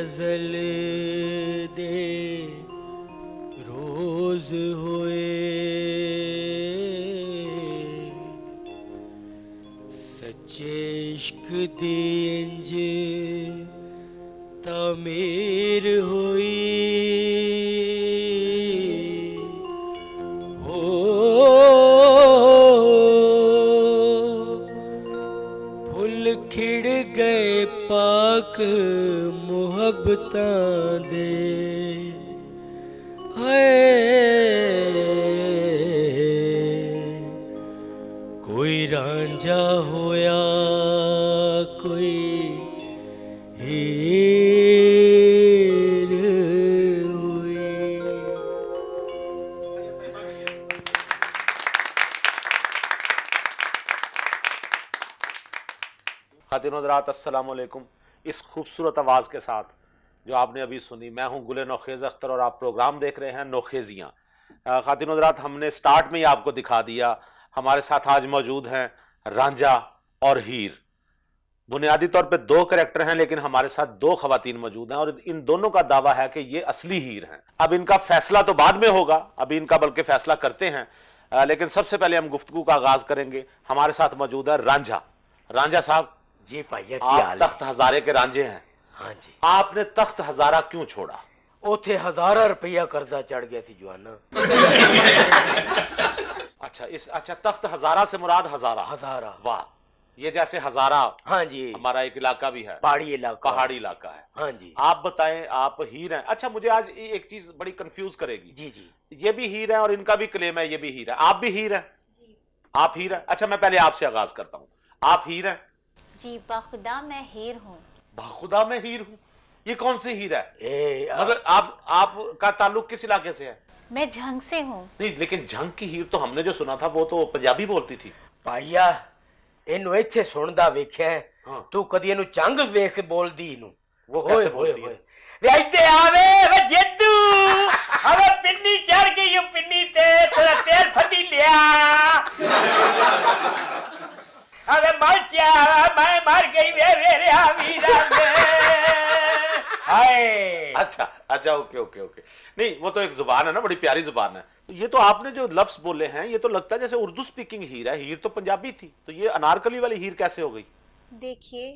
गजल दे रोज होए सच्चे इश्क दी इंज तामीर होई हो फुल खिड़ गए पाक मुहब्बतां दे कोई रांझा होया कोई हीर हुई। खातिन हज़रात अस्सलाम वालेकुम। इस खूबसूरत आवाज़ के साथ जो आपने अभी सुनी, मैं हूं गुले नौखेज़ अख्तर और आप प्रोग्राम देख रहे हैं नौखेज़ियाँ। खातिन हज़रात, हमने स्टार्ट में ही आपको दिखा दिया, हमारे साथ आज मौजूद हैं रांझा और हीर। बुनियादी तौर पे दो कैरेक्टर हैं, लेकिन हमारे साथ दो खवातीन मौजूद हैं और इन दोनों का दावा है कि ये असली हीर हैं। अब इनका फैसला तो बाद में होगा, अभी इनका बल्कि फैसला करते हैं, लेकिन सबसे पहले हम गुफ्तगू का आगाज करेंगे। हमारे साथ मौजूद है रांझा। रांझा साहब जी भैया, आप तख्त हजारे के रांझे हैं। हाँ जी। आपने तख्त हजारा क्यों छोड़ा? ओथे 1000 रुपया कर्जा चढ़ गया थी जवाना। अच्छा, तख्त हजारा से मुराद हजारा? हजारा। वाह, ये जैसे हजारा हाँ जी, हमारा एक इलाका भी है, पहाड़ी इलाका है। हाँ जी। आप बताएं, आप हीर हैं। अच्छा, मुझे आज एक चीज बड़ी कंफ्यूज करेगी। जी जी, ये भी हीर है और इनका भी क्लेम है ये भी हीर है। आप भी हीर हैं? आप हीर हैं? अच्छा, मैं पहले आपसे आगाज करता हूँ। आप हीर हैं? जी बाखुदा मैं हीर हूँ। बाखुदा मैं हीर हूँ? ये कौन सी हीर है? मतलब आपका ताल्लुक किस इलाके से है? मैं झंग से हूँ। नहीं, लेकिन झंग की हीर तो हमने जो सुना था वो तो पंजाबी बोलती थी। भाईया ਇਹਨੂੰ ਇੱਥੇ ਸੁਣਦਾ ਵੇਖਿਆ ਤੂੰ ਕਦੀ ਇਹਨੂੰ ਚੰਗ ਵੇਖ ਕੇ ਬੋਲਦੀ ਇਹਨੂੰ वो कैसे बोलती है? ਵੇ ਇੱਥੇ ਆਵੇ ਵੇ ਜੱਦੂ ਆਵੇ ਪਿੰਨੀ ਚੜ ਗਈ ਉਹ ਪਿੰਨੀ ਤੇ ਤੇਰਾ ਤੇਲ ਫੱਟੀ ਲਿਆ आवे माचा मैं मर गई वे मेरे वीरा हाय। अच्छा, ओके। नहीं, वो तो एक जुबान है ना, बड़ी प्यारी जुबान है। ये तो आपने जो लफ्ज बोले हैं ये तो लगता है जैसे उर्दू स्पीकिंग हीर है। हीर तो पंजाबी थी, तो ये अनारकली वाली हीर कैसे हो गई? देखिए,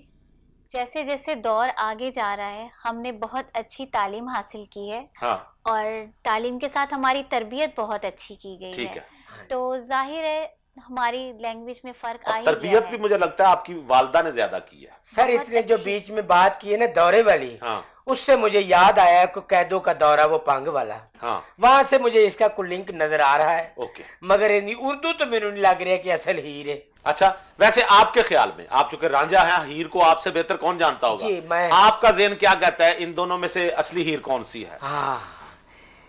जैसे जैसे दौर आगे जा रहा है, हमने बहुत अच्छी तालीम हासिल की है। हाँ। और तालीम के साथ हमारी तरबियत बहुत अच्छी की गई ठीक है। तो जाहिर है हमारी लैंग्वेज में फर्क आ ही गया तरबियत है। भी मुझे लगता है आपकी वालदा ने ज्यादा की है। सर इसने जो बीच में बात की है ना दौरे वाली, हाँ। उससे मुझे याद आया कि कैदों का दौरा वो पंग वाला, हाँ। वहां से मुझे इसका कोई लिंक नजर आ रहा है। ओके। मगर इनकी उर्दू तो मेनू नहीं लग रहा कि असल हीर है। अच्छा, वैसे आपके ख्याल में, आप चूंकि रांझा हैं, हीर को आपसे बेहतर कौन जानता होगा? जी, मैं। आपका ज़हन क्या कहता है, इन दोनों में से असली हीर कौन सी है? हाँ,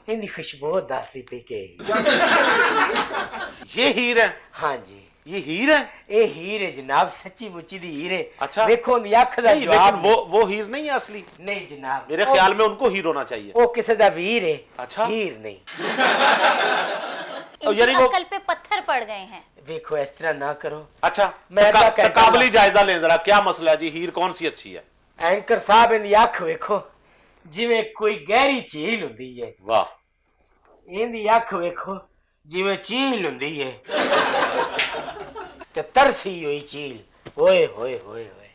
इनकी खुशबू दासी पी के ये हीर है? हाँ जी, ये हीर है? ये हीर है जनाब, सच्ची मुच्ची दी हीर है। अच्छा। देखो अख दा नहीं, जवाब लेकिन वो हीर नहीं है असली। नहीं जनाब, मेरे ख्याल में उनको हीर होना चाहिए। वो किसी दा वीर है। अच्छा। हीर नहीं। यानी वो अक्ल पे पत्थर पड़ गए हैं। देखो इस तरह ना करो। अच्छा, मैं क्या कहता हूं? काबली जायजा लें जरा, क्या मसला है जी, हीर कौन सी अच्छी है? एंकर साहब इनकी अख वेखो जिवें कोई गहरी झील हुंदी है। वाह। इनकी अख वेखो जिवें झील हुंदी है ते तरसी हुई झील। ओए होए होए होए,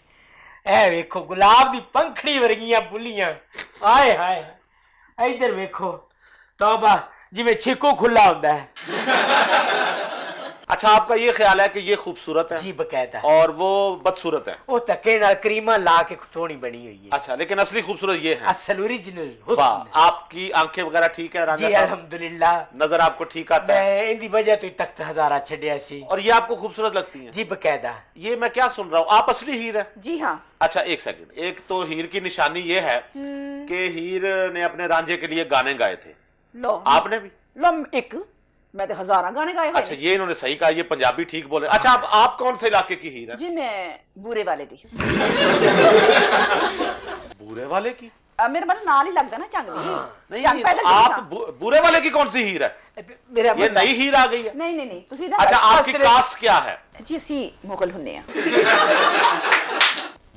ए वेखो गुलाब दी पंखड़ी वर्गियां बुलियां। आए हाय, इधर वेखो तौबा, जिवें छिको खुला हुंदा है। अच्छा, आपका ये ख्याल है कि ये खूबसूरत है? जी बकायदा। और वो बदसूरत है? वो तके नाल क्रीमा ला के सोहनी बनी हुई है। अच्छा, लेकिन असली खूबसूरत ये है? असल ओरिजिनल वाह। हुस्न। आपकी आंखें वगैरह ठीक है रांझा जी साहब? अल्हम्दुलिल्लाह, नजर आपको ठीक आता है? मैं इनकी वजह तो तख्त हजारा छड़िया सी। और ये आपको खूबसूरत लगती है? जी बकायदा। ये मैं क्या सुन रहा हूँ, आप असली हीर है? जी हाँ। अच्छा, एक सेकंड। एक तो हीर की निशानी ये है कि हीर ने अपने रांझे के लिए गाने गाए थे। लो आपने भी? लो एक मैं तो हजारा गाने गाए हुए अच्छा, ये इन्होंने सही कहा, ये पंजाबी ठीक बोले। अच्छा, आप कौन से इलाके की हीर है? जी मैं बूरे वाले दी। बूरे वाले की? मेरे मतलब नाल ही लगता ना चंग नहीं, चंग पैदल आप बूरे वाले की कौन सी हीर है? मेरा ये नई हीर आ गई है? नहीं नहीं नहीं ਤੁਸੀਂ अच्छा, आपकी कास्ट क्या है? जी ਅਸੀਂ ਮੁਗਲ ਹੁੰਨੇ ਆ।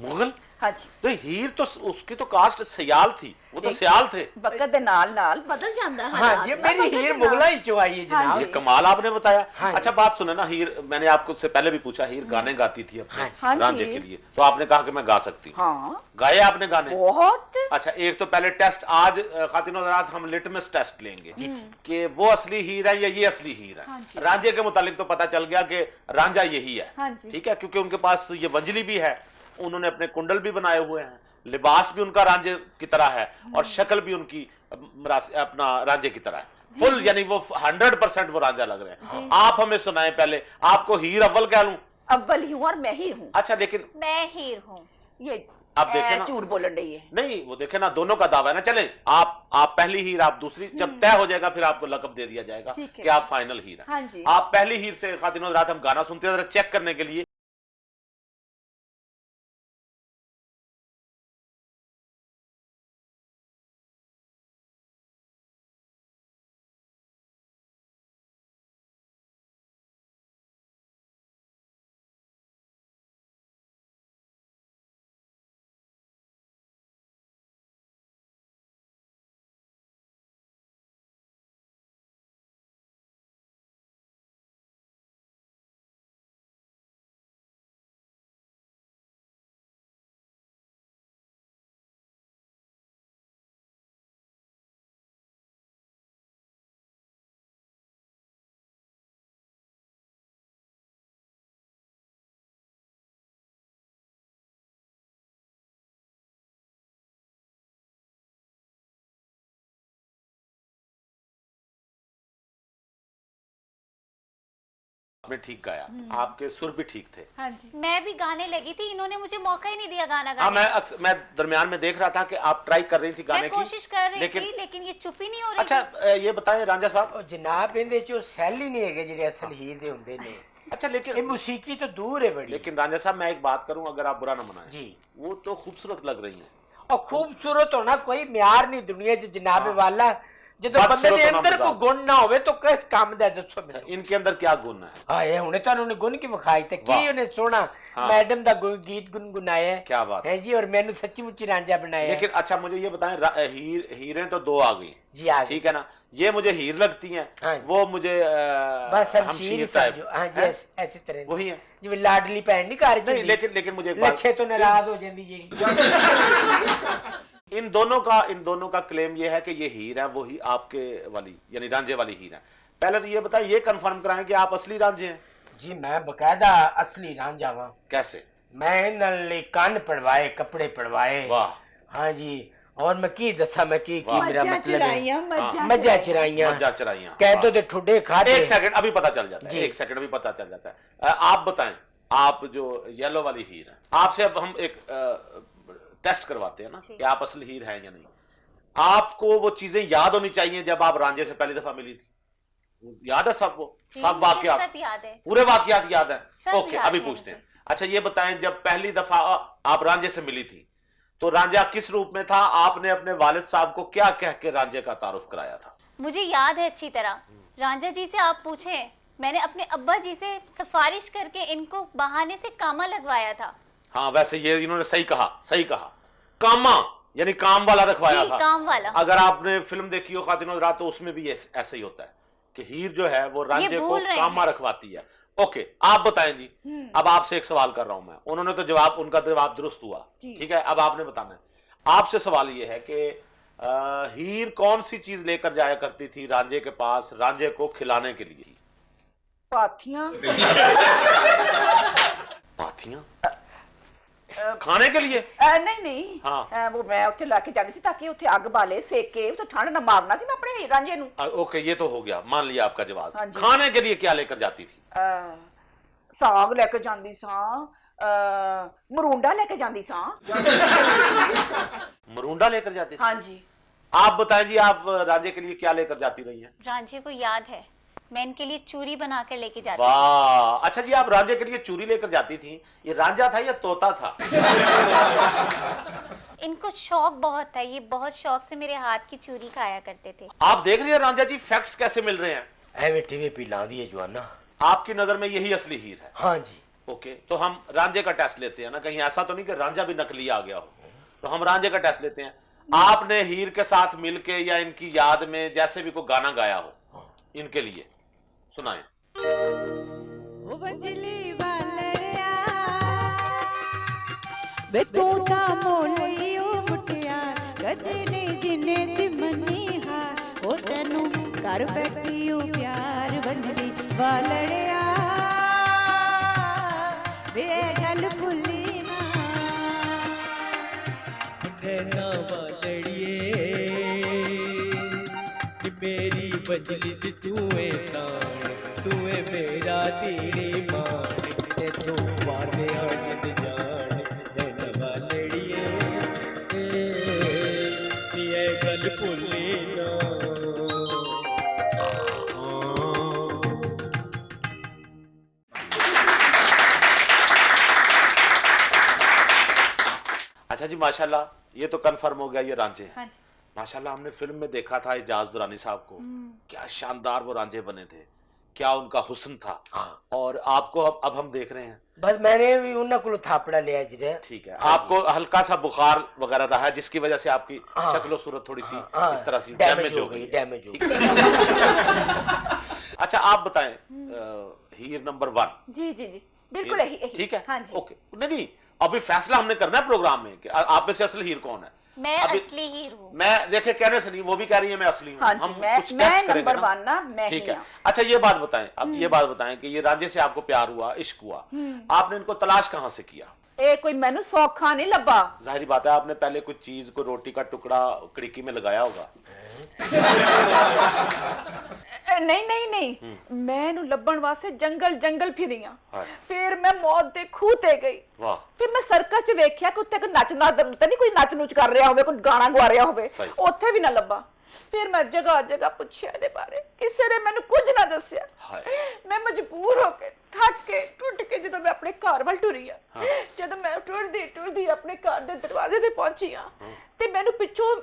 मुगल? हाँ जी तो हीर तो उसकी तो कास्ट सयाल थी, वो तो सयाल थे। वक्त दे नाल बदल जांदा है हाँ जी, मेरी हीर मुगला ही चो आई है हाँ जनाब। जी। ये कमाल आपने बताया। हाँ जी। अच्छा बात सुने ना, हीर मैंने आपको उससे पहले भी पूछा, हीर गाने गाती थी अपने हाँ जी। रांझे के लिए, तो आपने कहा कि मैं गा सकती हूँ। हाँ गाए आपने गाने? बहुत। अच्छा, एक तो पहले टेस्ट आज खातिन हज़रात हम लिटमस टेस्ट लेंगे कि वो असली हीर है या ये असली हीर हाँ है। जी। रांझे के मुतालिक तो पता चल गया कि रांझा यही है। हाँ जी। ठीक है, क्योंकि उनके पास ये वंजली भी है, उन्होंने अपने कुंडल भी बनाए हुए हैं, लिबास भी उनका रांझे की तरह है और शक्ल भी उनकी अपना रांझे की तरह है। फुल यानी वो 100% वो रांझा लग रहे हैं। आप हमें सुनाएं पहले, आपको हीर अव्वल कह लूं? अव्वल ही हूँ और मैं ही हूँ। अच्छा लेकिन मैं हीर हूँ। ये आप देखें ना, झूठ बोलन रही है। नहीं वो देखे ना, दोनों का दावा है ना। चलें, आप पहली हीर, आप दूसरी, जब तय हो जाएगा फिर आपको लकब दे दिया जाएगा ठीक है। कि आप फाइनल हीर हैं। हाँ जी। आप पहली हीर से खातिन हज़रात हम गाना सुनते हैं जरा चेक करने के लिए। आपने ठीक गाया, आपके सुर भी ठीक थे। हाँ जी। मैं भी गाने लगी थी, इन्होंने मुझे मौका ही नहीं दिया गाना हाँ, गाने। मैं दरमियान में देख रहा था कि आप ट्राई कर रही थी गाने मैं की। कोशिश कर रही लेकिन थी लेकिन ये चुप ही नहीं हो रही अच्छा थी। ये बताएं रांझा साहब। ਉਹ ਜਨਾਬ ਇਹਦੇ ਚ ਉਹ ਸੈੱਲ ਹੀ ਨਹੀਂ ਹੈਗੇ ਜਿਹੜੇ ਅਸਲ ਹੀਰ ਦੇ ਹੁੰਦੇ ਨੇ। अच्छा ਇਹ लेकिन ਮੌਸੀਕੀ ਤੋਂ ਦੂਰ ਹੈ ਬੜੀ। लेकिन रांझा साहब मैं एक बात करूं, अगर आप बुरा ना मनाएं, जी। वो तो खूबसूरत लग रही हैं। और खूबसूरत होना कोई म्यार नहीं दुनिया च जनाब हाँ। वाला। ਜਦੋਂ ਬੰਦੇ बदसूरत ਦੇ होना ਅੰਦਰ ਕੋਈ मजाक। ਗੁਣ ਨਾ ਹੋਵੇ ਤਾਂ ਕਿਸ ਕੰਮ ਦਾ ਦੱਸੋ ਮੈਨੂੰ। इनके अंदर क्या गुण है? ਹਾਏ ਹੁਣੇ ਤੁਹਾਨੂੰ ਉਹਨੇ ਗੁਣ ਕੀ ਵਿਖਾਈ ਤੇ ਕੀ वाह। ਉਹਨੇ ਸੋਹਣਾ हाँ। मैडम ਦਾ गीत गुनगुनाया है। क्या बात है जी, और मैंने सच्ची मुच्ची रांझा बनाया है। लेकिन अच्छा मुझे ये बताएं, हीरें तो दो आ गई, जी आ गई। ठीक है ना, ये मुझे हीर लगती हैं, हाँ। वो मुझे बस हम हमशीर शीर टाइप समझो। हाँ जी, हैं? ऐसी तरह वही है। जिਵੇਂ लाडली भैन नहीं कर नहीं लेकिन मुझे एक बात, लच्छे तो नाराज हो जाती जी। इन दोनों का क्लेम ये है कि ये हीर है वही आपके वाली यानी रांझे वाली हीर है। पहले तो ये बताएं, ये कंफर्म कराएं कि आप असली रांझे हैं। जी मैं बकायदा असली रांझा वां। कैसे? मैं इन्होंने कान पड़वाए, कपड़े पड़वाए। वाह। हाँ जी, और मैं की दसा मैं की वाह। मेरा मज्जा मतलब है। चराइयां, मज्जा चराइयां। मज्जा चराइयां। कह दो ते ठुडे खाते। एक सेकंड अभी पता चल जाता है, जी। एक सेकंड अभी पता चल जाता है। आप बताएं, आप जो येलो वाली हीर है, आपसे अब हम एक टेस्ट करवाते हैं ना जी। कि आप असली हीर हैं या नहीं। आपको वो चीजें याद होनी चाहिए जब आप रांझे से पहली दफा मिली थी। याद है सब? वो जी, सब मुझे वाकयात, सब याद है। पूरे वाकयात याद है? सब ओके, याद अभी है पूछते मुझे। हैं। अच्छा ये बताएं, जब पहली दफा आप रांझे से मिली थी तो रांझा किस रूप में था? आपने अपने वालिद साहब को क्या कह के रांझे का तारुफ कराया था? मुझे याद है अच्छी तरह। रांझा जी से आप पूछें, मैंने अपने अब्बा जी से सिफारिश करके इनको बहाने से कामा लगवाया था। हाँ वैसे ये इन्होंने सही कहा। कामा यानी काम वाला रखवाया जी, था। काम वाला। अगर आपने फिल्म देखी हो खातिन हज़रात तो उसमें भी ऐसे ही होता है कि हीर जो है वो रांझे को भूल रहे कामा हैं। रखवाती है। ओके, आप बताएं जी। अब आपसे एक सवाल कर रहा हूं मैं, उन्होंने तो उनका जवाब दुरुस्त हुआ, ठीक है। अब आपने बताना है। आपसे सवाल ये है कि हीर कौन सी चीज लेकर जाया करती थी रांझे के पास, रांझे को खिलाने के लिए? पाथियां। पाथियां खाने के लिए? नहीं नहीं। हाँ। वो मैं उत्थे लाके जाती सी ताकि उत्थे अग बाले सेके तो ठंड ना मारना थी मैं अपने रांझे नु। ओके, ये तो हो गया, मान लिया आपका जवाब। हाँ जी। खाने के लिए क्या लेकर जाती थी? साग लेके जांदी सा, मरूंडा लेके जांदी सा। मरूंडा लेकर जाती थी? हाँ जी। आप बताएं जी, आप रांझे के लिए क्या लेकर जाती रही हैं? रांझे को याद है, मैं इनके लिए चूरी बना कर लेके जाती थी। वाह। अच्छा जी, आप रांझे के लिए चूरी लेकर जाती थी। ये रांझा था या तोता था? इनको शौक बहुत था, ये बहुत शौक से मेरे हाथ की चूरी खाया करते थे। आप देख रहे हैं रांझा जी, फैक्ट्स कैसे मिल रहे हैं। ਐਵੇਂ ਟੀਵੀ ਪੀ ਲਾਉਂਦੀ ਹੈ ਜਵਾਨਾ। आपकी नजर में यही असली हीर है? हाँ जी। ओके, तो हम रांझे का टेस्ट लेते हैं ना, कहीं ऐसा तो नहीं कि रांझा भी नकली आ गया हो, तो हम रांझे का टेस्ट लेते हैं। आपने हीर के साथ मिलके या इनकी याद में जैसे भी कोई गाना गाया हो इनके लिए, सुनाएं। ओ बंजली वालड़िया वे तू ता मोली ओ मुटिया कदे ने जिने सिमनी हा ओ तेनू घर बैठी ओ प्यार बंजली वालड़िया वे गल भुली ना नैना वालड़िए नी मेरी बजली दी तूए तान तूए मेरा तीड़ी मान ते तू वादे जिंद जान नैना वालड़िए नी ए गल भुली ना। अच्छा जी, माशाल्लाह ये तो कंफर्म हो गया ये रांझे हैं। हाँ जी। माशाल्लाह हमने फिल्म में देखा था एजाज दुरानी साहब को, क्या शानदार वो रांझे बने थे, क्या उनका हुस्न था। हाँ। और आपको अब हम देख रहे हैं, बस मैंने भी उन्हें को थापड़ा लिया जी। ठीक है, आपको हल्का सा बुखार वगैरह रहा है जिसकी वजह से आपकी हाँ। शक्ल सूरत थोड़ी सी हाँ, इस तरह से डैमेज हो गई, डैमेज हो गई। अच्छा आप बताएं, हीर नंबर 1। जी जी जी, बिल्कुल यही। ठीक है, हाँ जी। ओके। नहीं, अभी फैसला हमने करना है प्रोग्राम में कि आप में से असल हीर कौन है। मैं अभी- असली हीर हूँ। मैं देखे कहने से नहीं, वो भी कह रही है मैं असली हूँ। हाँ जी, हम मैं कुछ टेस्ट करेंगे नंबर 1 ना, मैं ठीक ही है। हूँ। अच्छा ये बात बताएं, अब ये बात बताएं कि ये रांझे से आपको प्यार हुआ, इश्क हुआ, आपने इनको तलाश कहां से किया। ए कोई मैनू सौखा नहीं लब्बा। जाहिर बात है आपने पहले कोई चीज को रोटी का टुकड़ा खिड़की में लगाया होगा। नहीं नहीं नहीं, मैं नु लब्बण वास्ते जंगल जंगल फिरियां, हाँ। फिर मैं मौत दे खूह ते गई, वाह, फिर मैं ਸਰਕਸ ਚ ਵੇਖਿਆ ਕਿ ਉੱਥੇ ਕੋਈ ਨੱਚਦਾ ਤਾਂ ਨਹੀਂ, ਕੋਈ ਨੱਚ ਨੂਚ ਕਰ ਰਿਹਾ ਹੋਵੇ, ਕੋਈ ਗਾਣਾ ਗਾ ਰਿਹਾ ਹੋਵੇ, ਸਹੀ। ਉੱਥੇ ਵੀ ਨਾ ਲੱਭਾ। ਫਿਰ ਮੈਂ ਜਗ੍ਹਾ ਜਗ੍ਹਾ ਪੁੱਛਿਆ ਇਹਦੇ ਬਾਰੇ, ਕਿਸੇ ਨੇ ਮੈਨੂੰ ਕੁਝ ਨਾ ਦੱਸਿਆ। ਹਾਏ। ਮੈਂ ਮਜਬੂਰ ਹੋ ਕੇ ਥੱਕ ਕੇ ਟੁੱਟ ਕੇ ਜਦੋਂ ਮੈਂ ਆਪਣੇ ਘਰ ਵੱਲ ਟੁਰੀ ਆ, ਜਦੋਂ ਮੈਂ ਟੁਰਦੀ ਆਪਣੇ ਘਰ ਦੇ ਦਰਵਾਜ਼ੇ ਤੇ ਪਹੁੰਚੀ ਆ ਤੇ ਮੈਨੂੰ ਪਿੱਛੋਂ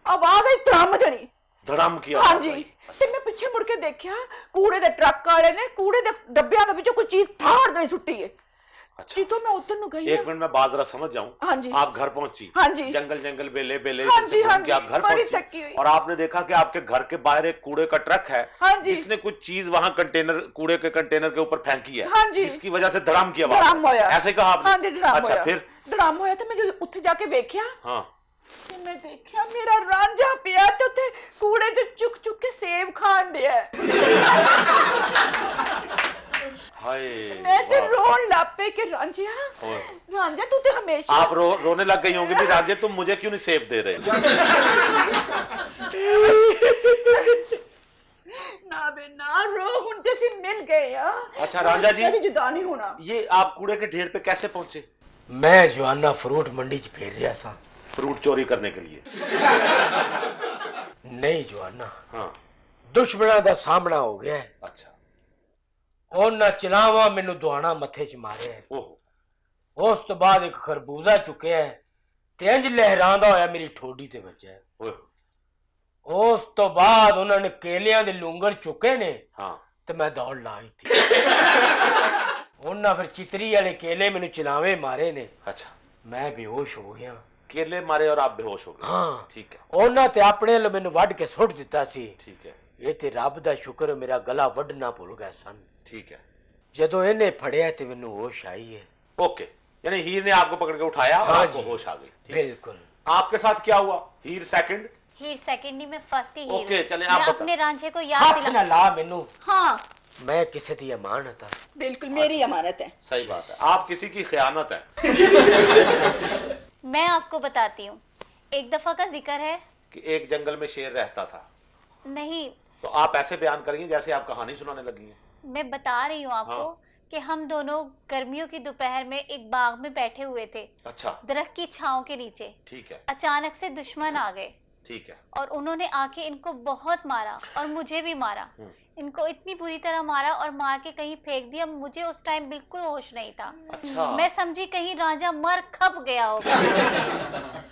ਆਵਾਜ਼ ਆਈ ਧਰਮ ਜਣੀ। धड़ाम किया। हाँ जी, ਤੇ ਮੈਂ ਪਿੱਛੇ ਮੁੜ ਕੇ ਦੇਖਿਆ ਕੂੜੇ ਦੇ ਟਰੱਕ ਵਾਲੇ ਨੇ ਕੂੜੇ ਦੇ ਡੱਬਿਆਂ ਦੇ ਵਿੱਚੋਂ ਕੋਈ ਚੀਜ਼ ਫਾੜ ਦੇਣੀ ਸੁੱਟੀ ਹੈ। अच्छा, ਜਦੋਂ ਮੈਂ ਉਧਰ ਨੂੰ ਗਈ एक मिनट में बाजरा समझ जाऊं। हाँ जी। आप घर पहुंची। हाँ जी। जंगल जंगल बेले बेले हाँ से जी, घूम हाँ के आप जी, घर बड़ी पहुंची थकी हुई। और आपने देखा कि आपके घर के बाहर एक कूड़े का ट्रक है। हाँ जी। जिसने कुछ चीज वहां कंटेनर, कूड़े के कंटेनर के ऊपर फेंकी है। हाँ जी। जिसकी वजह से धड़ाम की आवाज ਧੜਮ ਹੋਇਆ। ऐसे कहा आपने। हाँ जी, ਧੜਮ अच्छा ਹੋਇਆ। फिर ਧੜਮ ਹੋਇਆ ਤੇ ਮੈਂ ਜਦੋਂ ਉੱਥੇ ਜਾ ਕੇ ਵੇਖਿਆ हाँ ਤੇ ਮੈਂ ਦੇਖਿਆ ਮੇਰਾ ਰਾਂਝਾ ਪਿਆ ਤੇ ਉੱਥੇ ਕੂੜੇ 'ਚ ਚੁੱਕ ਚੁੱਕ ਕੇ ਸੇਬ ਖਾਣ ਡਿਆ। हाय ਮੈਂ ਤੇ वाह। ਰੋਣ ਲੱਗ ਪਈ ਕਿ ਰਾਂਝਿਆ, ओए। ਰਾਂਝਾ तू ਤੇ ਹਮੇशा आप रोने लग गई होंगी भी राजे तुम मुझे क्यों नहीं सेब दे रहे। ਨਾ ਬੇ ਨਾ ਰੋ, ਹੁਣ ਤੇ ਅਸੀਂ ਮਿਲ ਗਏ ਆ। अच्छा राजा जी, कभी जुदा नहीं होना। ये आप कूड़े के ढेर पे कैसे पहुंचे। मैं जवाना फ्रूट मंडी च फेर रहा था। फ्रूट चोरी करने के लिए। नहीं जवाना, हाँ, दुश्मना का सामना हो गया है। अच्छा। ਉਹਨਾਂ ਚਲਾਵਾ ਮੈਨੂੰ ਦੁਆਣਾ ਮੱਥੇ 'ਚ ਮਾਰਿਆ ਹੈ। ओहो, ਉਸ ਤੋਂ ਬਾਅਦ ਇੱਕ ਖਰਬੂਜ਼ਾ ਚੁੱਕਿਆ ਹੈ ਤੇ ਇੰਜ ਲਹਿਰਾਂਦਾ ਹੋਇਆ ਮੇਰੀ ਠੋਡੀ ਤੇ ਵੱਜਿਆ ਹੈ। ओए। ਉਸ ਤੋਂ ਬਾਅਦ ਉਹਨਾਂ ਨੇ ਕੇਲਿਆਂ ਦੇ ਲੂੰਗਰ ਚੁੱਕੇ ਨੇ हाँ, ਤੇ ਮੈਂ ਦੌੜ ਲਾਈ ਤੀ। ਉਹਨਾਂ ਫਿਰ ਚਿਤਰੀ ਵਾਲੇ ਕੇਲੇ ਮੈਨੂੰ ਚਲਾਵੇ ਮਾਰੇ ਨੇ, अच्छा। ਮੈਂ ਬੇਹੋਸ਼ ਹੋ ਗਿਆ। केले मारे और आप बेहोश हो गए। हाँ। ठीक है, ਉਹਨਾਂ ਤੇ ਆਪਣੇ ਵੱਲ ਮੈਨੂੰ ਵੱਢ ਕੇ ਸੁੱਟ ਦਿੱਤਾ ਸੀ। ठीक है, ਇਹ ਤੇ ਰੱਬ ਦਾ ਸ਼ੁਕਰ ਮੇਰਾ ਗਲਾ ਵੱਢਣਾ ਭੁੱਲ ਗਏ ਸਨ। ठीक है। ਜਦੋਂ ਇਹਨੇ ਫੜਿਆ ਤੇ ਮੈਨੂੰ ਹੋਸ਼ ਆਈ ਹੈ। ओके, यानी हीर ने आपको पकड़ के उठाया और हाँ आपको जी। होश आ गई। ठीक है। बिल्कुल। आपके साथ क्या हुआ। हीर सेकंड। हीर सेकंड नहीं, मैं फर्स्ट ही हीर ओके, हूँ। चलें, मैं आप बता- अपने रांझे को याद ਹੱਥ दिला। ਨਾ ਲਾ ਮੈਨੂੰ, हाँ ਮੈਂ ਕਿਸੇ ਦੀ ਅਮਾਨਤ ਹਾਂ। बिल्कुल मेरी अमानत है। सही बात है, आप किसी की खयानत है। मैं आपको बताती हूँ, एक दफा का जिक्र है। कि एक जंगल में शेर रहता था, नहीं, तो आप ऐसे बयान करेंगे जैसे आप कहानी सुनाने लगी हैं। मैं बता रही हूँ आपको हाँ। कि हम दोनों गर्मियों की दोपहर में एक बाग में बैठे हुए थे, अच्छा, दरख्त की छांव के नीचे। ठीक है, अचानक से दुश्मन आ गए ठीक है। और उन्होंने आके इनको बहुत मारा और मुझे भी मारा। इनको इतनी बुरी तरह मारा और मार के कहीं फेंक दिया। मुझे उस टाइम बिल्कुल होश नहीं था। अच्छा। मैं समझी कहीं रांझा मर खप गया होगा।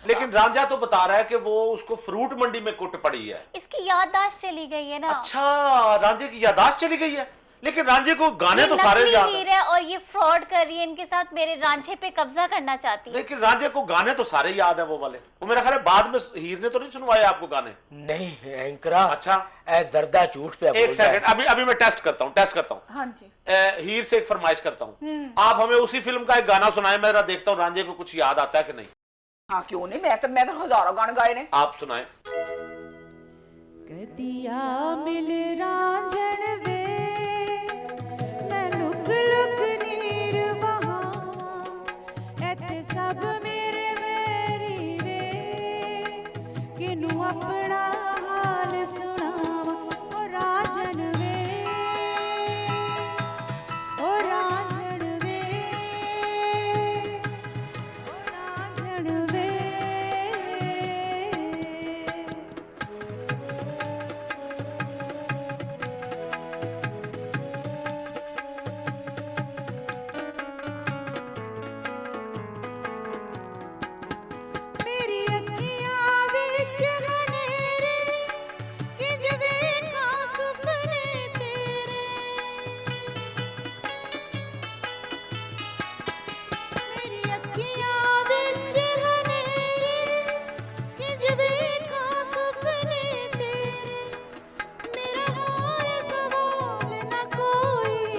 लेकिन रांझा तो बता रहा है कि वो उसको फ्रूट मंडी में कुट पड़ी है। इसकी याददाश्त चली गई है ना। अच्छा, रांझे की यादाश्त चली गई है। लेकिन रांझे को गाने ये तो सारे नकली याद हीर है। है और ये फ्रॉड कर रही है इनके साथ, मेरे रांझे पे कब्जा करना चाहती है। लेकिन रांझे को गाने तो सारे याद है वो वाले। वो मेरा ख्याल है बाद में हीर ने तो नहीं सुनवाए आपको गाने। नहीं एंकरा, अच्छा ए जरदा झूठ पे एक बोलता है। सेकंड, अभी मैं टेस्ट करता हूँ। हाँ जी। हीर से एक फरमाइश करता हूँ, आप हमें उसी फिल्म का एक गाना सुनाए, मैं जरा देखता हूँ रांझे को कुछ याद आता है कि नहीं। हाँ क्यों नहीं, मैं तो हजारों गाने गाए ने। आप सुनाए। कदिया मिल रांझण वे मैं लुक लुक नीर बहावा एते सब मेरे मेरी वे किनू अपना हाल सुनावा ओ रांझण वे ओ रांझण वे ओ रांझण वे मेरी अखियां विच हनेरे किंज वेखां सुपने तेरे मेरी अखियां विच हनेरे किंज वेखां सुपने तेरे मेरा होर सवाल न कोई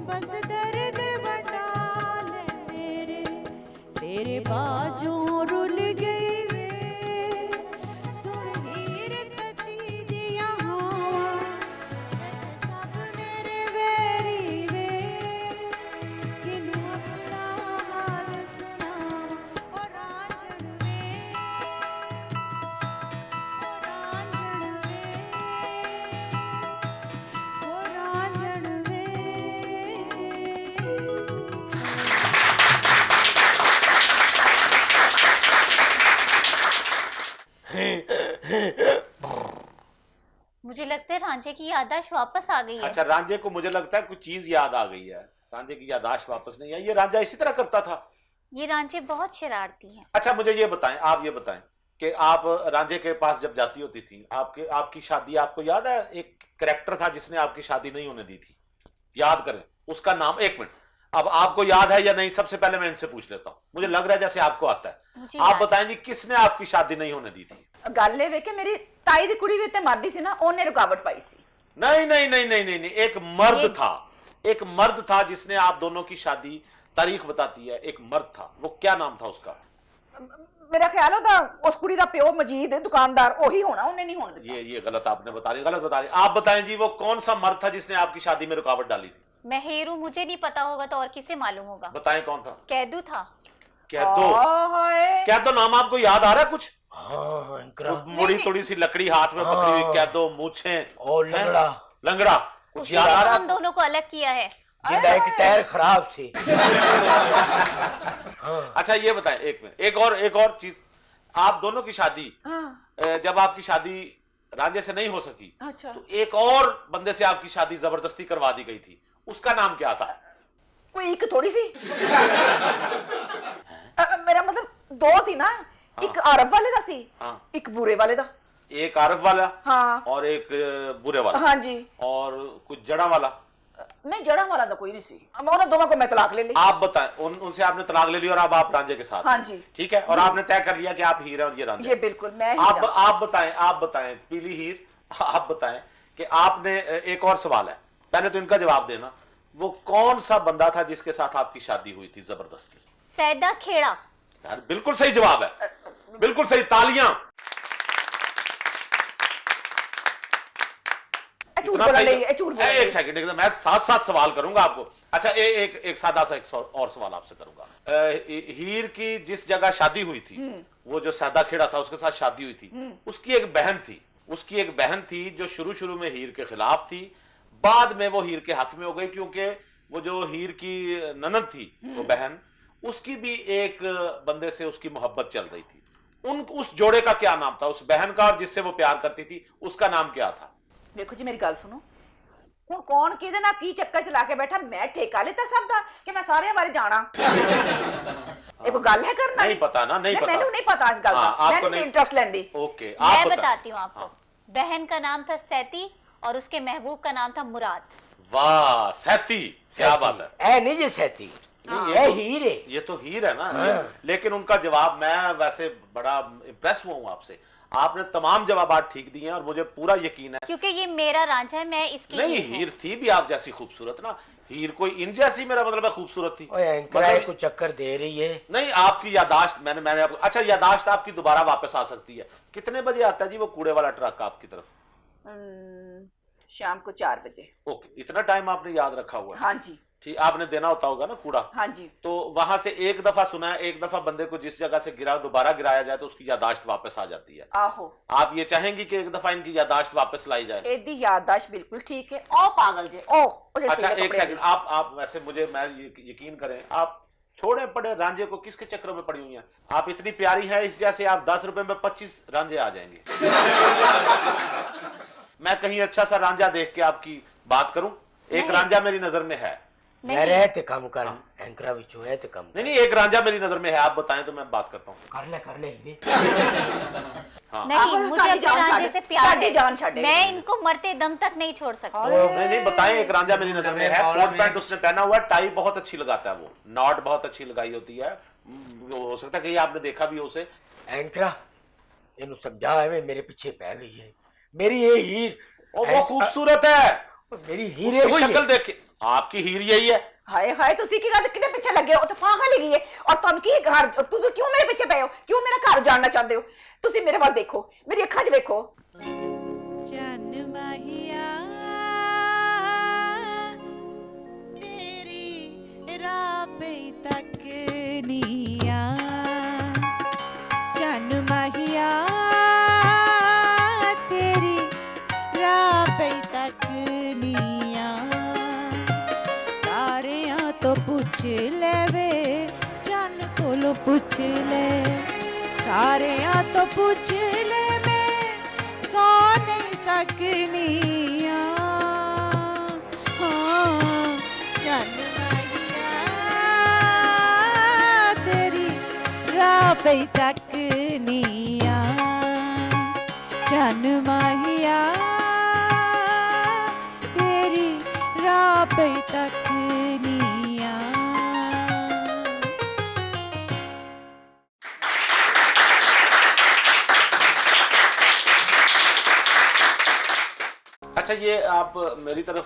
बस दर्द वंडाल मेरे तेरे बाजों रुल गई वे सुन हीर तती दिया हवा एते सब मेरे वेरी वे किनू अपना हाल सुनावा ओ रांझण वे ओ रांझण वे ओ रांझण वे मुझे लगता है रांझे की याददाश्त वापस आ गई है। अच्छा, रांझे को मुझे लगता है कुछ चीज याद आ गई है। रांझे की याददाश्त वापस नहीं आई। ये रांझा इसी तरह करता था। ये रांझे बहुत शरारती हैं। अच्छा मुझे ये बताएं, आप ये बताएं कि आप रांझे के पास जब जाती होती थी, आपकी शादी आपको याद है? एक कैरेक्टर था जिसने आपकी शादी नहीं होने दी थी, याद करें उसका नाम। एक मिनट, अब आपको याद है या नहीं, सबसे पहले मैं इनसे पूछ लेता हूं। मुझे लग रहा है जैसे आपको आता है। मुझे आप याद है। बताएं जी, किसने आपकी शादी नहीं होने दी थी? ਗੱਲ ਇਹ ਵੇ ਕਿ ਮੇਰੀ ਤਾਈ ਦੀ ਕੁੜੀ ਵੀ ਤੇ ਮਰਦੀ ਸੀ ਨਾ, ਉਹਨੇ ਰੁਕਾਵਟ ਪਾਈ ਸੀ। नहीं नहीं नहीं नहीं नहीं नहीं, एक मर्द ये- था, एक मर्द था जिसने आप दोनों की शादी, तारीख बताती है, एक मर्द था। वो क्या नाम था उसका? ਮੇਰਾ ਖਿਆਲ ਉਹਦਾ ਉਸ ਕੁੜੀ ਦਾ ਪਿਓ ਮਜੀਦ ਦੁਕਾਨਦਾਰ ਉਹੀ ਹੋਣਾ, ਉਹਨੇ ਨਹੀਂ ਹੋਣ ਦਿੱਤਾ। ये गलत आपने बता दी, गलत बता दी। आप बताएं जी, वो कौन सा मर्द था जिसने आपकी शादी में रुकावट डाली थी? मैं हेरू, मुझे नहीं पता होगा तो और किसे मालूम होगा? बताएं कौन था? कैदू था। कैदो। ਹਾਏ कैदो नाम आपको याद आ रहा है कुछ? हाँ एंकरा, मुड़ी थोड़ी सी लकड़ी हाथ में पकड़ी हुई, कैदो, मूछें और लंगड़ा, लंगड़ा, कुछ उसी याद ने आ तो रहा हम है? दोनों को अलग किया है। जिंदा एक टायर खराब थी। अच्छा ये बताएं, एक मिनट, एक और चीज। आप दोनों की शादी, ਹਾਂ जब आपकी शादी रांझे से नहीं हो सकी, ਅੱਛਾ तो एक और बंदे से आपकी शादी जबरदस्ती करवा दी गई थी। उसका नाम क्या था? ਕੋਈ ਇੱਕ ਥੋੜੀ ਸੀ। ਮੇਰਾ ਮਤਲਬ ਦੋ ਸੀ ਨਾ, ਇੱਕ ਅਰਬ ਵਾਲੇ ਦਾ ਸੀ, हाँ, ਇੱਕ ਬੂਰੇ ਵਾਲੇ ਦਾ। एक आरफ वाला हाँ और एक बुरे वाला, हाँ जी। और कुछ जड़ा वाला। नहीं जड़ा वाला तो कोई नहीं सी, उन्होंने दोनों को मैं तलाक ले ली। आप बताएं, उनसे आपने तलाक ले ली और अब आप रांझे के साथ। हाँ जी। ठीक है, और आपने तय कर लिया कि आप हीर हैं और ये रांझा। ये बिल्कुल मैं ही आप हूँ। आप बताएं पीली हीर, आप बताएं कि आपने, एक और सवाल है, पहले तो इनका जवाब देना, वो कौन सा बंदा था जिसके साथ आपकी शादी हुई थी जबरदस्ती? सैदा खेड़ा। यार बिल्कुल सही जवाब है, बिल्कुल सही, तालियां। झूठ इतना बोला सही नहीं, झूठ बोला एक सेकंड, एकदम मैं साथ सवाल करूंगा आपको। अच्छा एक सादा सा एक और सवाल आपसे करूंगा। हीर की जिस जगह शादी हुई थी, वो जो सैदा खेड़ा था उसके साथ शादी हुई थी, उसकी एक बहन थी जो शुरू में हीर के खिलाफ थी, बाद में वो हीर के हक में हो गई, क्योंकि वो जो हीर की ननद थी, वो बहन, उसकी भी एक बंदे से उसकी मोहब्बत चल रही थी। उस जोड़े का क्या नाम था, उस बहन का, और जिससे वो प्यार करती थी, उसका नाम क्या था? देखो जी मेरी गल सुनो, ਹੁਣ ਕੌਣ ਕਿਹਦੇ ਨਾਲ ਕੀ ਚੱਕਰ ਚਲਾ ਕੇ ਬੈਠਾ, ਮੈਂ ਠੇਕਾ ਲਿੱਤਾ ਸਭ ਦਾ ਕਿ ਮੈਂ ਸਾਰਿਆਂ ਬਾਰੇ ਜਾਣਾ। ਇਹ ਕੋਈ ਗੱਲ ਹੈ ਕਰਨਾ? नहीं पता ना, नहीं पता। ਮੈਨੂੰ ਨਹੀਂ ਪਤਾ ਇਸ ਗੱਲ ਦਾ, हाँ, आपको मैं नहीं नहीं- इंटरेस्ट लेंदी। ओके, मैं आप बताती हूँ आपको। हाँ। बहन का नाम था सैती और उसके महबूब का नाम था मुराद। वाह सहती, क्या बात है। ए नहीं जी सहती, नहीं, ए तो- हीर है। ये तो हीर है ना। हाँ। लेकिन उनका जवाब, मैं वैसे बड़ा इम्प्रेस हुआ हूं आपसे, आपने तमाम जवाब ठीक दिए हैं और मुझे पूरा यकीन है। क्योंकि ये मेरा रांझा है, मैं इसकी नहीं, हीर हूँ। हीर थी भी आप जैसी खूबसूरत ना, हीर कोई इन जैसी, मेरा मतलब है खूबसूरत थी। ओए एंकरा को चक्कर दे रही है। नहीं, आपकी यादाश्त, मैंने आपको, अच्छा यादाश्त आपकी दोबारा वापस आ सकती है। कितने बजे आता है जी वो कूड़े वाला ट्रक आपकी तरफ? शाम को 4 बजे। ओके, इतना टाइम आपने याद रखा हुआ है। हाँ जी। ठीक, आपने देना होता होगा ना कूड़ा। हाँ जी। तो वहां से एक दफा सुना है, एक दफा बंदे को जिस जगह से गिरा दोबारा गिराया जाए तो उसकी यादाश्त वापस आ जाती है। आहो, आप ये चाहेंगी कि एक दफा इनकी यादाश्त वापस लाई जाए? एदी याददाश्त बिल्कुल ठीक है। ओ पागल जे, ओ अच्छा एक सेकंड, आप वैसे मुझे, मैं यकीन करें, आप छोड़े पड़े रांझे को किसके चक्रों में पड़ी हुई हैं? आप इतनी प्यारी है इस जैसे आप 10 रुपए में 25 रांझे आ जाएंगे। मैं कहीं अच्छा सा रांझा देख के आपकी बात करूं? एक रांझा मेरी नजर में है। मैं रहते कम कर एंकरा विचू है तो कम नहीं नहीं, एक रांझा मेरी नजर में है, आप बताएं तो मैं बात करता हूँ। कर ले हीरे। नहीं, मुझे अपने रांझे से प्यार है, जान छाड़े। मैं इनको मरते दम तक नहीं छोड़ सकती। नहीं नहीं, बताएं, एक रांझा मेरी नजर में है, कोट पैंट उसने पहना हुआ, टाई बहुत अच्छी लगाता है वो, नॉट बहुत अच्छी लगाई होती है, हो सकता है कि आपने देखा भी हो उसे। एंकरा इनु समझा है, मेरे पीछे पै गई है मेरी ये हीर। वो खूबसूरत है, मेरी हीरे उसकी शक्ल देख, आपकी हीर यही है। हाय हाय, तुसी की गल किने पीछे लगे हो? तो पागल ही है। और तुम की घर, तुसी क्यों मेरे पीछे पए हो? क्यों मेरा घर जानना चाहते हो? तुसी मेरे वाल देखो, मेरी अखां 'च देखो। चन माहिया तेरी रापे तक निया, चन माहिया तेरी रापे तक निया, तारियां तो पूछ ले वे, चन कोलो पूछ ले, सारियां तो पूछ ले, मैं सो नहीं सकनिया। हाँ, चन माहिया तेरी राह पे तकनिया, चन माहिया तेरी राह पे तकनिया। अच्छा, ये आप मेरी तरफ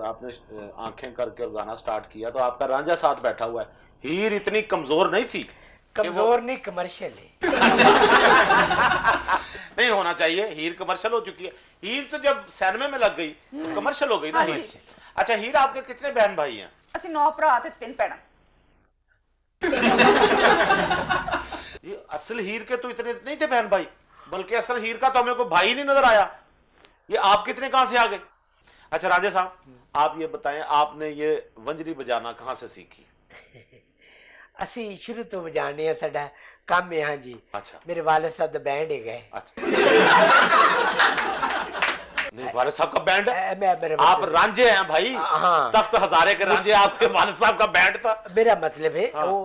आपने आंखें करके गाना स्टार्ट किया तो आपका रांझा साथ बैठा हुआ है। हीर इतनी कमजोर नहीं थी? कमजोर नहीं, कमर्शियल है। नहीं होना चाहिए, हीर कमर्शियल हो चुकी है। हीर तो जब सिनेमा में लग गई तो कमर्शियल हो गई ना हीर। अच्छा, हीर आपके कितने बहन भाई हैं? ਅਸੀਂ 9 ਭਰਾ ਤੇ 3 ਭੈਣਾਂ। ये असल हीर के तो इतने नहीं थे बहन भाई, बल्कि असल हीर का तो हमें कोई भाई नहीं नजर आया। ये आप कितने कहां से आ गए? अच्छा राजे साहब, आप ये बताएं, आपने ये वंजरी बजाना कहां से सीखी? ਅਸੀਂ ਸ਼ੁਰੂ ਤੋਂ ਵਜਾਣੇ ਆ, ਸਾਡਾ ਕੰਮ ਹੈ। ਹਾਂ ਜੀ, अच्छा ਮੇਰੇ ਵਾਲਿਦ ਸਾਹਿਬ ਦਾ ਬੈਂਡ ਹੈਗਾ। नहीं, वालिद साहब का बैंड है? मेरा आप रांझे हैं भाई, हाँ। तख्त हजारे के रांझे, आपके वालिद साहब का बैंड था। मेरा मतलब है हाँ। वो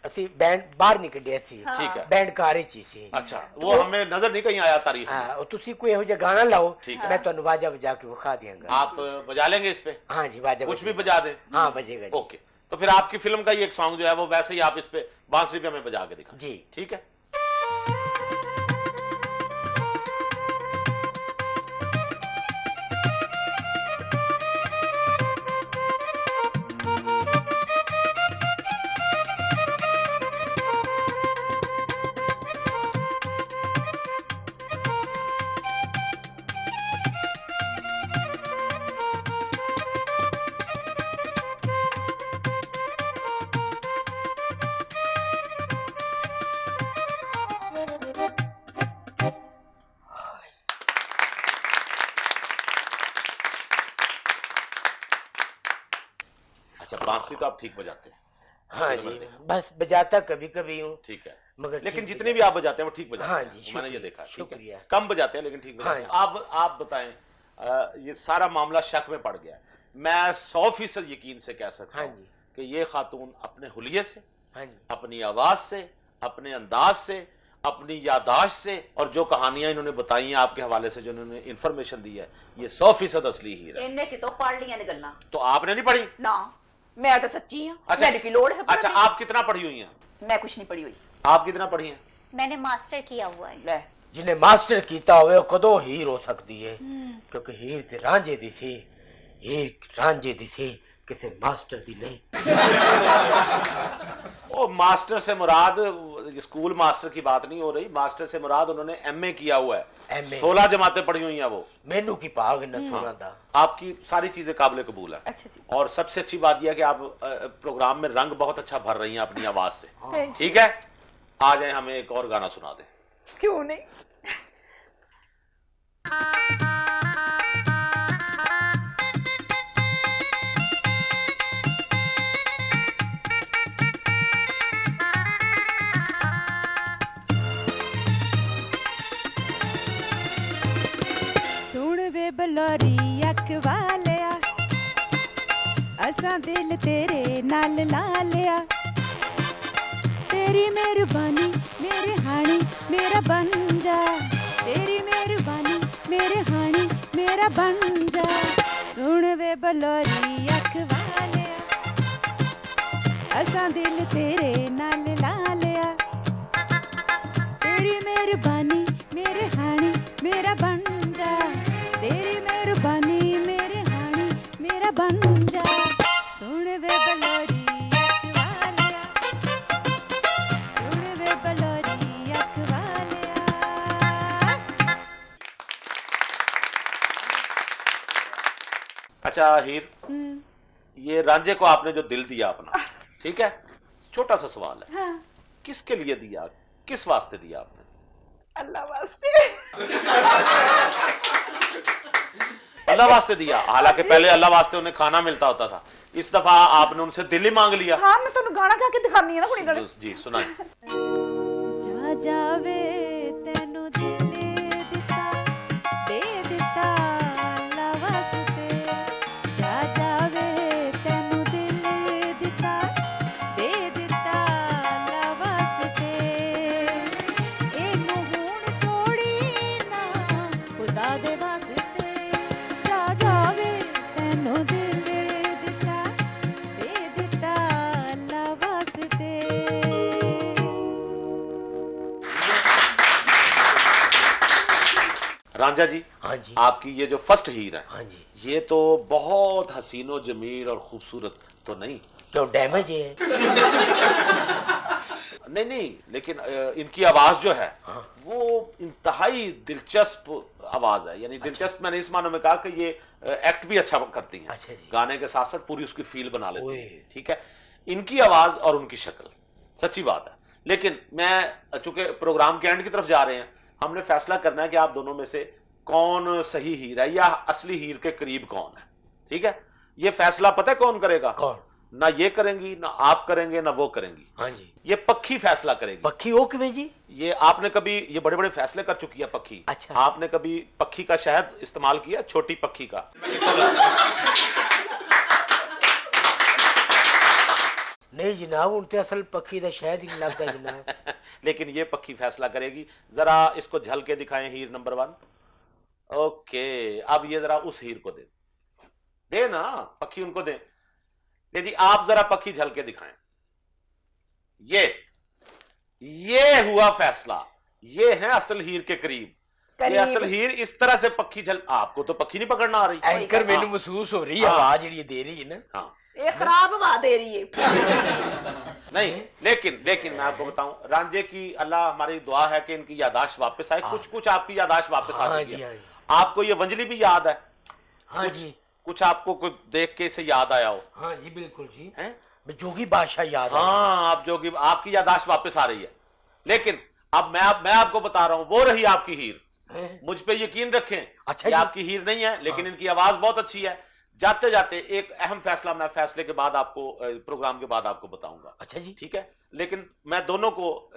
ਅਸੀਂ ਬੈਂਡ ਬਾਹਰ ਨਹੀਂ ਕੱਢਿਆ ਸੀ। ठीक है। ਬੈਂਡ ਘਰ ਵਿੱਚ ਹੀ ਸੀ। अच्छा, वो हमें नजर नहीं कहीं आया तारीख में। ਹਾਂ, ਉਹ ਤੁਸੀਂ ਕੋਈ ਇਹੋ ਜਿਹਾ ਗਾਣਾ ਲਾਓ, ठीक है। मैं ਤੁਹਾਨੂੰ वाजा बजा के विखा दियांगा। आप बजा लेंगे इस पे? हाँ जी, वाजा कुछ भी बजेगा। बजा दे? हाँ, बजेगा जी। ओके, तो फिर आपकी फिल्म का ये एक सॉन्ग जो है वो वैसे ही आप इस पे बांसुरी पे हमें बजा के दिखा। जी। ठीक है। अच्छा, बांसुरी तो आप ठीक बजाते हैं? हाँ जी, बस बजाता कभी कभी हूँ। ठीक है, मगर लेकिन ठीक जितने भी आप बजाते हैं वो ठीक बजाते हाँ हैं। जी, मैंने ये शुक्रिया, देखा। ठीक शुक्रिया। है, कम बजाते हैं लेकिन ठीक बजाते हैं। हाँ आप बताएं, ये सारा मामला शक में पड़ गया है। मैं 100% यकीन से कह सकता हाँ हूँ जी। कि ये खातून अपने हुलिये से, हाँ जी, अपनी आवाज से, अपने अंदाज से अपनी यादाश्त से, और जो कहानियां इन्होंने बताई हैं आपके हवाले से, जो इन्होंने इंफॉर्मेशन दी है, ये 100% असली हीर है। इन्हें कितो पढ़ लिया ने गल्ला तो आपने नहीं पढ़ी? ना, मैं तो सच्ची हूं। अच्छा। मैंने की लोड़ है अच्छा, पढ़ने की? आप कितना पढ़ी हुई हैं? मैं कुछ नहीं पढ़ी हुई। आप कितना पढ़ी हैं? मैंने मास्टर किया हुआ है। ले जिन्हें मास्टर कीता होवे वो कदों हीर हो सकती है, क्योंकि हीर ते रांझे दी सी, हीर रांझे दी सी, किसी मास्टर दी नहीं। ओ मास्टर से मुराद स्कूल मास्टर की बात नहीं हो रही, मास्टर से मुराद उन्होंने एमए किया हुआ है, MA 16 जमातें पढ़ी हुई हैं वो। मैनू की भाग न थोड़ा दा। आपकी सारी चीजें काबिल कबूल है। अच्छा जी। और सबसे अच्छी बात यह है कि आप प्रोग्राम में रंग बहुत अच्छा भर रही हैं अपनी आवाज से। Thank you। ठीक है, आ जाए, हमें एक और गाना सुना दें। क्यों नहीं? सुन वे बलोरी अख वालिया, असां दिल तेरे नाल ला लिया। तेरी मेहरबानी मेरे हानी मेरा बन जा, तेरी मेहरबानी मेरे हानी मेरा बन जा। सुन वे बलोरी अख वालिया, असां दिल तेरे नाल ला लिया। तेरी मेहरबानी मेरे हानी मेरा बन जा, तेरी मेहरबानी मेरे हानी मेरा बन जा। सुन वे बलोरी अख वालिया, सुन वे बलोरी अख वालिया। अच्छा हीर, ये रांझे को आपने जो दिल दिया अपना, ठीक है, छोटा सा सवाल है, हाँ। किसके लिए दिया, किस वास्ते दिया आपने? अल्लाह वास्ते। अल्लाह वास्ते दिया। हालांकि पहले अल्लाह वास्ते उन्हें खाना मिलता होता था, इस दफा आपने उनसे दिल ही मांग लिया। हाँ, मैं तुम गाना गा के दिखानी है ना कुड़ी गले। जी सुनाए। जा जावे तेनू दिल दिता, दे दिता अल्लाह वास्ते। जा जावे तेनू दिल दिता, दे दिता अल्लाह वास्ते। एनू हुण तोड़ी ना खुदा दे वास्ते। जा जावे तेनू दिल दिता, दे दिता अल्लाह वास्ते। रांझा जी, हाँ जी, आपकी ये जो फर्स्ट हीर है, हाँ जी। ये तो बहुत हसीनो जमील और खूबसूरत तो नहीं? क्यों डैमेज है? नहीं नहीं, लेकिन इनकी आवाज जो है हाँ। वो इंतहाई दिलचस्प आवाज है। यानी दिलचस्प मैंने इस मानो में कहा कि ये एक्ट भी अच्छा करती हैं, अच्छा जी। गाने के साथ साथ पूरी उसकी फील बना लेती ओए। है। ठीक है, इनकी आवाज और उनकी शक्ल, सच्ची बात है। लेकिन मैं, चूंकि प्रोग्राम के एंड की तरफ जा रहे हैं, हमने फैसला करना है कि आप दोनों में से कौन सही हीर है या असली हीर के करीब कौन है। ठीक है, ये फैसला पता है कौन करेगा? कौन? ना ये करेंगी, ना आप करेंगे, ना वो करेंगी। हाँ जी। ये पक्की फैसला करेगी। पक्की हो किवें जी? ये आपने कभी, ये बड़े बड़े फैसले कर चुकी है पक्की। अच्छा। आपने कभी पक्की का शहद इस्तेमाल किया? छोटी पक्की का? नहीं जनाब, उनते असल पक्की दा शायद ही नहीं लगता जनाब। लेकिन ये पक्की फैसला करेगी। जरा इसको झल के दिखाएं हीर नंबर 1। ओके, अब ये जरा उस हीर को दे ना, पक्की उनको दे। यदि आप जरा पक्की झल के दिखाएं। ये हुआ फैसला, ये है असल हीर के करीब। ये असल हीर इस तरह से पक्की झल, आपको तो पक्की नहीं पकड़ना आ रही। एंकर मैंने महसूस हो रही है, हाँ। आवाज ये दे रही है ना। हाँ ये खराब आवाज दे रही है। नहीं, लेकिन मैं आपको बताऊं, रांझे की अल्लाह हमारी दुआ है कि इनकी यादाश्त वापस आए। कुछ आपकी यादाश्त वापस आ हाँ चुकी जी, है। हाँ जी। आपको ये वंजली भी याद है? हाँ जी, कुछ आपको कोई देख के इसे याद आया हो? हाँ जी, बिल्कुल जी। हैं? जोगी बादशाह याद है। हाँ, आप जोगी, आपकी यादाश्त वापस आ रही है। लेकिन अब मैं आपको बता रहा हूं, वो रही आपकी हीर। हैं? मुझ पे यकीन रखें, अच्छा ये जी। आपकी हीर नहीं है, लेकिन हाँ। इनकी आवाज बहुत अच्छी है। जाते जाते एक अहम फैसला मैं फैसले के बाद आपको, प्रोग्राम के बाद आपको बताऊंगा। अच्छा जी। ठीक है, लेकिन मैं दोनों को,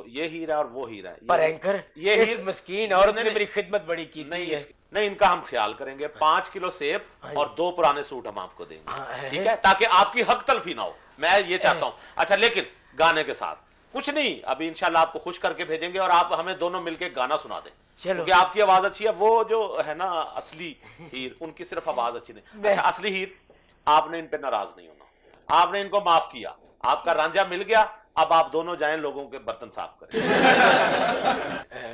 ये हीर है और वो हीर है, पर एंकर ये इस हीर मस्कीन औरत नहीं, ने नहीं, मेरी खिदमत बड़ी की नहीं है। नहीं, इनका हम ख्याल करेंगे। 5 किलो सेब हाँ और जी। 2 पुराने सूट हम आपको देंगे। हाँ, ठीक है, ताकि आपकी हक तलफी ना हो, मैं ये चाहता हूं। अच्छा, लेकिन गाने के साथ कुछ नहीं, अभी इंशाल्लाह आपको खुश करके भेजेंगे और आप हमें दोनों मिलके गाना सुना दें। चलो। क्योंकि आपकी आवाज अच्छी है, वो जो है ना असली हीर, उनकी सिर्फ आवाज अच्छी नहीं। अच्छा, असली हीर, आपने इन पे नाराज नहीं होना, आपने इनको माफ किया, आपका रांझा मिल गया, अब आप दोनों जाएं लोगों के बर्तन साफ करें।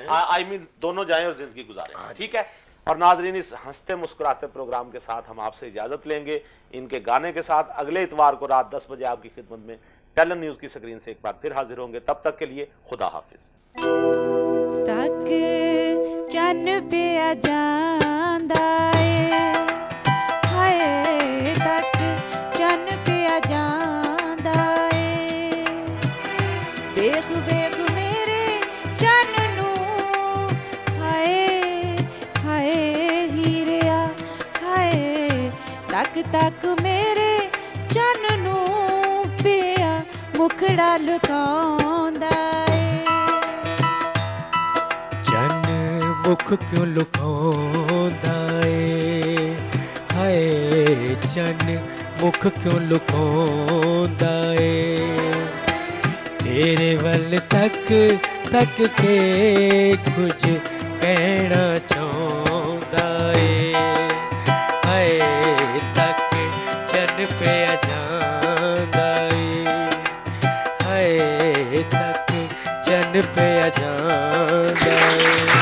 आई मीन दोनों जाएं और जिंदगी गुजारें, ठीक है। और नाजरीन, इस हंसते मुस्कुराते प्रोग्राम के साथ हम आपसे इजाजत लेंगे, इनके गाने के साथ। अगले इतवार को रात 10 बजे आपकी खिदमत में टेलन न्यूज की स्क्रीन से एक बार फिर हाजिर होंगे। तब तक के लिए खुदा हाफिज। तक चन पिया जांदा ए, हाय तक चन पिया जांदा ए, वेख वेख मेरे चन नू, हाय हाय हीरिया, हाय तक तक मेरे चन नू पिया मुखड़ा लुकाउंदा ए। चन मुख क्यों लुकाਉਂਦਾ ਏ, ਹਾਏ ਚਨ ਮੁਖ ਕਿਉਂ ਲੁਕਾਉਂਦਾ ਏ, ਤੇਰੇ ਵੱਲ ਤੱਕ ਤੱਕ ਕੇ ਕੁਝ ਕਹਿਣਾ ਚਾਹੁੰਦਾ ਏ, ਹਾਏ ਤੱਕ ਚਨ ਪਿਆ ਜਾਂਦਾ ਏ, ਹਾਏ ਤੱਕ ਚਨ ਪਿਆ ਜਾਂਦਾ ਏ।